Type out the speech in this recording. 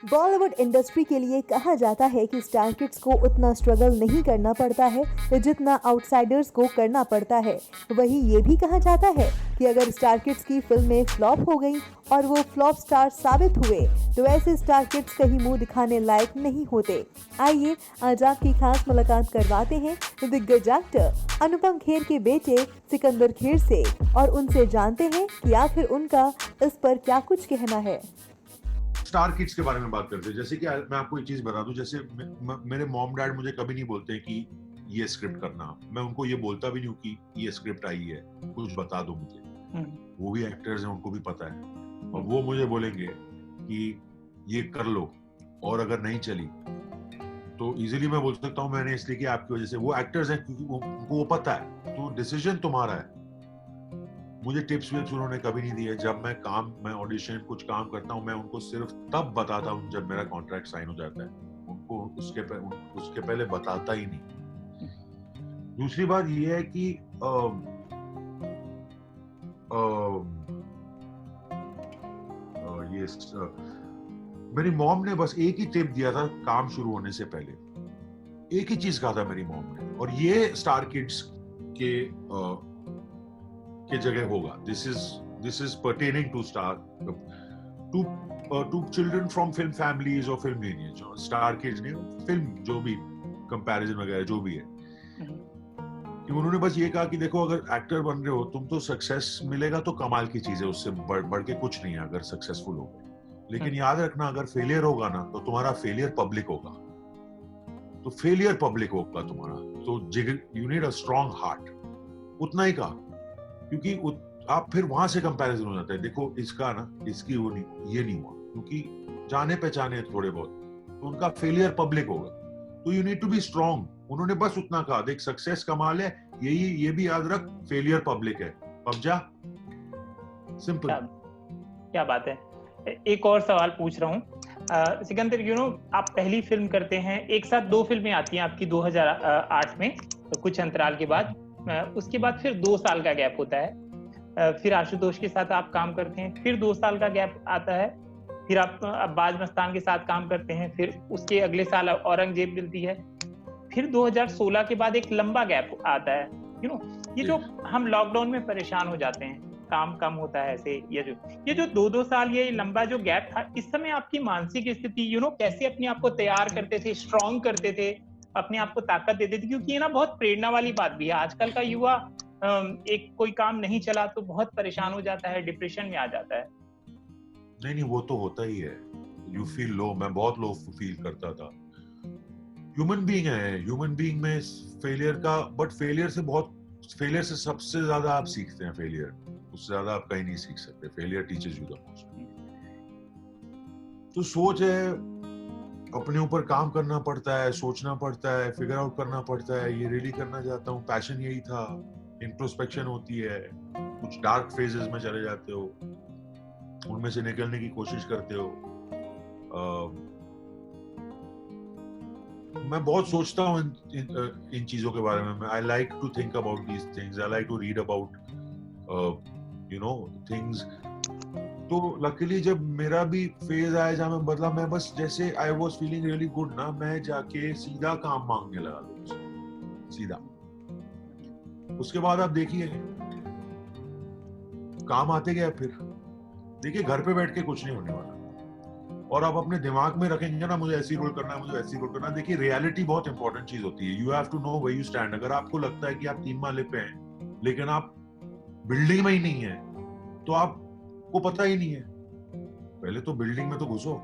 Bollywood industry के लिए कहा जाता है कि स्टार किड्स को उतना स्ट्रगल नहीं करना पड़ता है जितना आउटसाइडर्स को करना पड़ता है। वहीं ये भी कहा जाता है कि अगर स्टार किड्स की फिल्में फ्लॉप हो गईं और वो फ्लॉप स्टार साबित हुए तो ऐसे स्टार किड्स कहीं मुंह दिखाने लायक नहीं होते। आइए आज आपकी खास मुलाकात करवाते हैं दिग्गज एक्टर अनुपम खेर के बेटे सिकंदर खेर से और उनसे जानते हैं कि आखिर उनका इस पर क्या कुछ कहना है। स्टार किड्स के बारे में बात करते हैं। जैसे कि मैं आपको एक चीज बता दूं, जैसे मेरे मॉम डैड मुझे कभी नहीं बोलते कि ये स्क्रिप्ट करना। मैं उनको ये बोलता भी नहीं हूँ कि ये स्क्रिप्ट आई है, कुछ बता दो मुझे। वो भी एक्टर्स हैं, उनको भी पता है और वो मुझे बोलेंगे कि ये कर लो और अगर नहीं चली तो इजीली मैं बोल सकता हूँ मैंने इसलिए कि आपकी वजह से। वो एक्टर्स हैं क्योंकि उनको वो पता है, तो डिसीजन तुम्हारा है। मुझे टिप्स विप्स उन्होंने कभी नहीं दिए। जब मैं ऑडिशन कुछ काम करता हूँ, मैं उनको सिर्फ तब बताता हूँ जब मेरा कॉन्ट्रैक्ट साइन हो जाता है। उनको उसके पहले बताता ही नहीं। दूसरी बात ये है कि मेरी मॉम ने बस एक ही टिप दिया था काम शुरू होने से पहले। एक ही चीज कहा था मेरी मॉम ने, और ये स्टार किड्स के जगह होगा। This is pertaining to star to children from film families और फिल्म लीनिएज। स्टार किड्स ने फिल्म जो भी कंपैरिजन वगैरह जो भी है, कि उन्होंने बस ये कहा कि देखो अगर एक्टर बन रहे हो तुम तो सक्सेस मिलेगा तो कमाल की चीज है, उससे बढ़ के कुछ नहीं है अगर सक्सेसफुल हो गए। लेकिन याद रखना अगर फेलियर होगा ना तो तुम्हारा फेलियर पब्लिक होगा। तो फेलियर पब्लिक होगा तुम्हारा, तो you need a strong heart. उतना ही कहा, क्योंकि आप फिर वहां से कंपैरिजन हो जाता है। देखो इसका ना, इसकी वो नहीं, ये नहीं हुआ, क्योंकि जाने पहचाने थोड़े बहुत, तो उनका फेलियर पब्लिक होगा। तो you need to be strong. उन्होंने बस उतना कहा, देख सक्सेस कमाल है, ये भी याद रख, फेलियर पब्लिक है, अब जा। सिंपल। क्या बात है। एक और सवाल पूछ रहा हूँ सिकंदर, आप पहली फिल्म करते हैं, एक साथ दो फिल्में आती हैं आपकी 2008 में, तो कुछ अंतराल के बाद उसके बाद फिर 2 साल का गैप होता है। फिर आशुतोष के साथ आप काम करते हैं, फिर 2 साल का गैप आता है। फिर आप अब्बास मस्तान के साथ काम करते हैं, फिर उसके अगले साल औरंगजेब मिलती है। फिर 2016 के बाद एक लंबा गैप आता है। ये जो हम लॉकडाउन में परेशान हो जाते हैं, काम कम होता है, ऐसे ये जो 2-2 साल ये लंबा जो गैप था, इस समय आपकी मानसिक स्थिति कैसे अपने आप को तैयार करते थे, स्ट्रॉन्ग करते थे, अपने आप को ताकत देते थे? क्योंकि ये ना बहुत प्रेरणा वाली बात भी है। आजकल का युवा एक कोई काम नहीं चला तो बहुत परेशान हो जाता है, डिप्रेशन में आ जाता है। नहीं, वो तो होता ही है। You feel low. मैं बहुत लो फील करता था। ह्यूमन बीइंग है, ह्यूमन बीइंग में फेलियर का, बट फेलियर से सबसे ज्यादा आप सीखते हैं। फेलियर उससे ज्यादा आप कहीं नहीं सीख सकते। Failure teachers you the most. तो सोच है, अपने ऊपर काम करना पड़ता है, सोचना पड़ता है, फिगर आउट करना पड़ता है, ये रियली करना चाहता हूँ, पैशन यही था। इंट्रोस्पेक्शन होती है, कुछ डार्क फेजेस में चले जाते हो, उनमें से निकलने की कोशिश करते हो। मैं बहुत सोचता हूँ इन चीजों के बारे में। I like to think about these things. I like to read about things. तो लकीली जब मेरा भी फेज आया जहाँ मैं बदला, मैं बस जैसे I was feeling really good ना, मैं जाके सीधा काम मांगने लगा लोगों से, सीधा। उसके बाद आप देखिए काम आते गया। फिर देखिए घर पे बैठ के कुछ नहीं होने वाला, और आप अपने दिमाग में रखेंगे ना मुझे ऐसी रोल करना है, मुझे ऐसी रोल करना है। देखिए रियलिटी बहुत इंपॉर्टेंट चीज होती है। You have to know where you stand. अगर आपको लगता है कि आप 3 माले पे हैं लेकिन आप बिल्डिंग में ही नहीं है तो आपको पता ही नहीं है। पहले तो बिल्डिंग में तो घुसो।